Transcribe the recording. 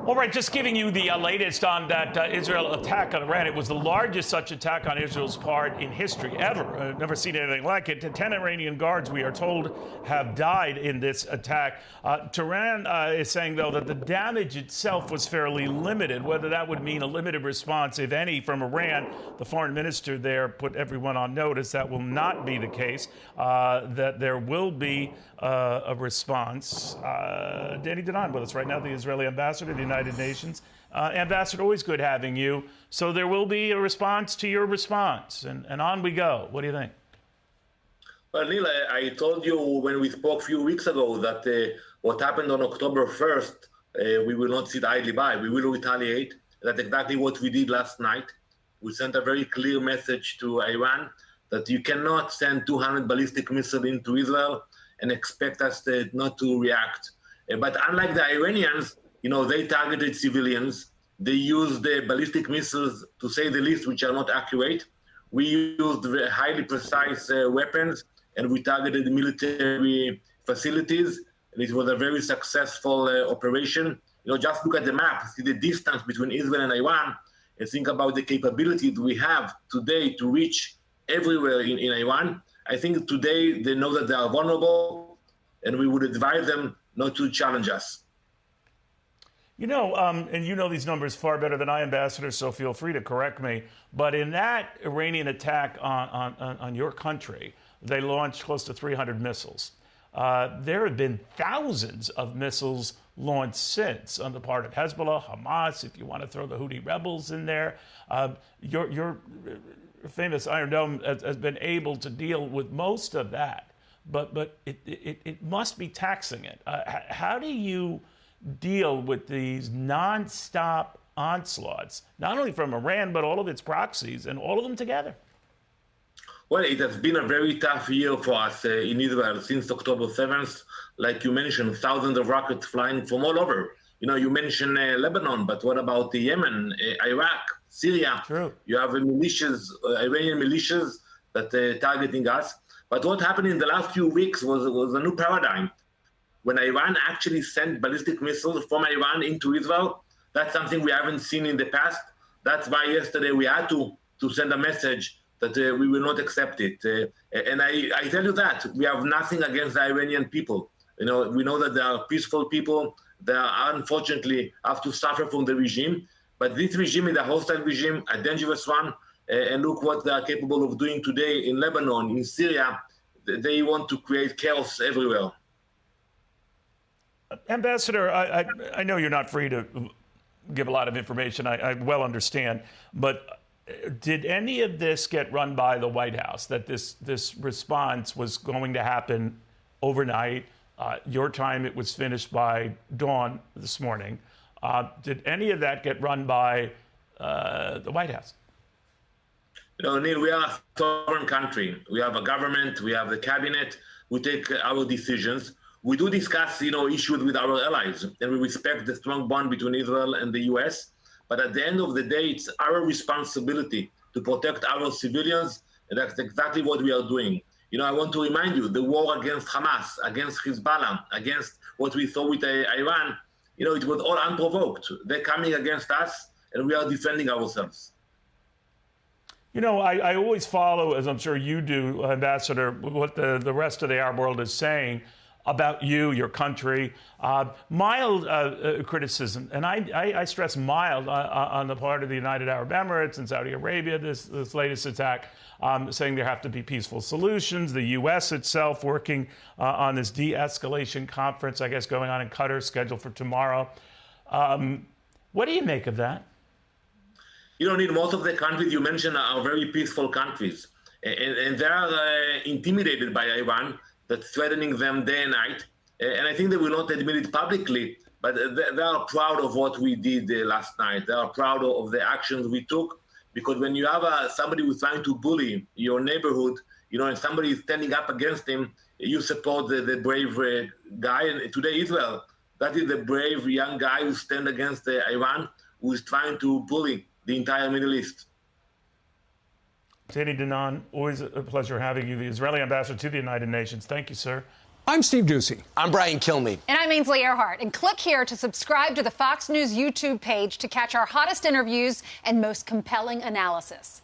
All right, just giving you the latest on that Israel attack on Iran. It was the largest such attack on Israel's part in history ever. Never seen anything like it. 10 Iranian guards, we are told, have died in this attack. Tehran is saying, though, that the damage itself was fairly limited. Whether that would mean a limited response, if any, from Iran, the foreign minister there put everyone on notice that will not be the case, that there will be a response. Danny Danon with us right now, the Israeli ambassador to the United Nations. Ambassador, always good having you. So there will be a response to your response, and on we go. What do you think? Well, Neil, I told you when we spoke a few weeks ago that what happened on October 1st, we will not sit idly by. We will retaliate. That's exactly what we did last night. We sent a very clear message to Iran that you cannot send 200 ballistic missiles into Israel and expect us not to react. But unlike the Iranians, they targeted civilians. They used ballistic missiles, to say the least, which are not accurate. We used highly precise weapons, and we targeted military facilities. And it was a very successful operation. Just look at the map, see the distance between Israel and Iran, and think about the capabilities we have today to reach everywhere in Iran. I think today they know that they are vulnerable, and we would advise them not to challenge us. And you know these numbers far better than I, Ambassador, so feel free to correct me. But in that Iranian attack on your country, they launched close to 300 missiles. There have been thousands of missiles launched since on the part of Hezbollah, Hamas, if you want to throw the Houthi rebels in there. Your famous Iron Dome has been able to deal with most of that, but it must be taxing it. How do you deal with these non-stop onslaughts, not only from Iran, but all of its proxies and all of them together? Well, it has been a very tough year for us in Israel since October 7th. Like you mentioned, thousands of rockets flying from all over. You mentioned Lebanon, but what about Yemen, Iraq, Syria? True. You have militias, Iranian militias that are targeting us. But what happened in the last few weeks was a new paradigm. When Iran actually sent ballistic missiles from Iran into Israel, that's something we haven't seen in the past. That's why yesterday we had to send a message that we will not accept it. And I tell you that we have nothing against the Iranian people. We know that they are peaceful people. They are unfortunately have to suffer from the regime. But this regime is a hostile regime, a dangerous one. And look what they are capable of doing today in Lebanon, in Syria. They want to create chaos everywhere. Ambassador, I know you're not free to give a lot of information. I well understand. But did any of this get run by the White House, that this response was going to happen overnight? Your time, it was finished by dawn this morning. Did any of that get run by the White House? Neil, we are a sovereign country. We have a government. We have the cabinet. We take our decisions. We do discuss, issues with our allies, and we respect the strong bond between Israel and the U.S. But at the end of the day, it's our responsibility to protect our civilians, and that's exactly what we are doing. I want to remind you, the war against Hamas, against Hezbollah, against what we saw with Iran, it was all unprovoked. They're coming against us, and we are defending ourselves. I always follow, as I'm sure you do, Ambassador, what the rest of the Arab world is saying about you, your country. Mild criticism, and I stress mild, on the part of the United Arab Emirates and Saudi Arabia, this latest attack, saying there have to be peaceful solutions. The U.S. itself working on this de-escalation conference, I guess, going on in Qatar, scheduled for tomorrow. What do you make of that? Most of the countries you mentioned are very peaceful countries, and they are intimidated by Iran, that's threatening them day and night. And I think they will not admit it publicly, but they are proud of what we did last night. They are proud of the actions we took, because when you have somebody who's trying to bully your neighborhood, and somebody is standing up against him, you support the brave guy. And today, Israel, that is the brave young guy who stands against Iran, who is trying to bully the entire Middle East. Danny Danon, always a pleasure having you, the Israeli ambassador to the United Nations. Thank you, sir. I'm Steve Ducey. I'm Brian Kilmeade. And I'm Ainsley Earhart. And click here to subscribe to the Fox News YouTube page to catch our hottest interviews and most compelling analysis.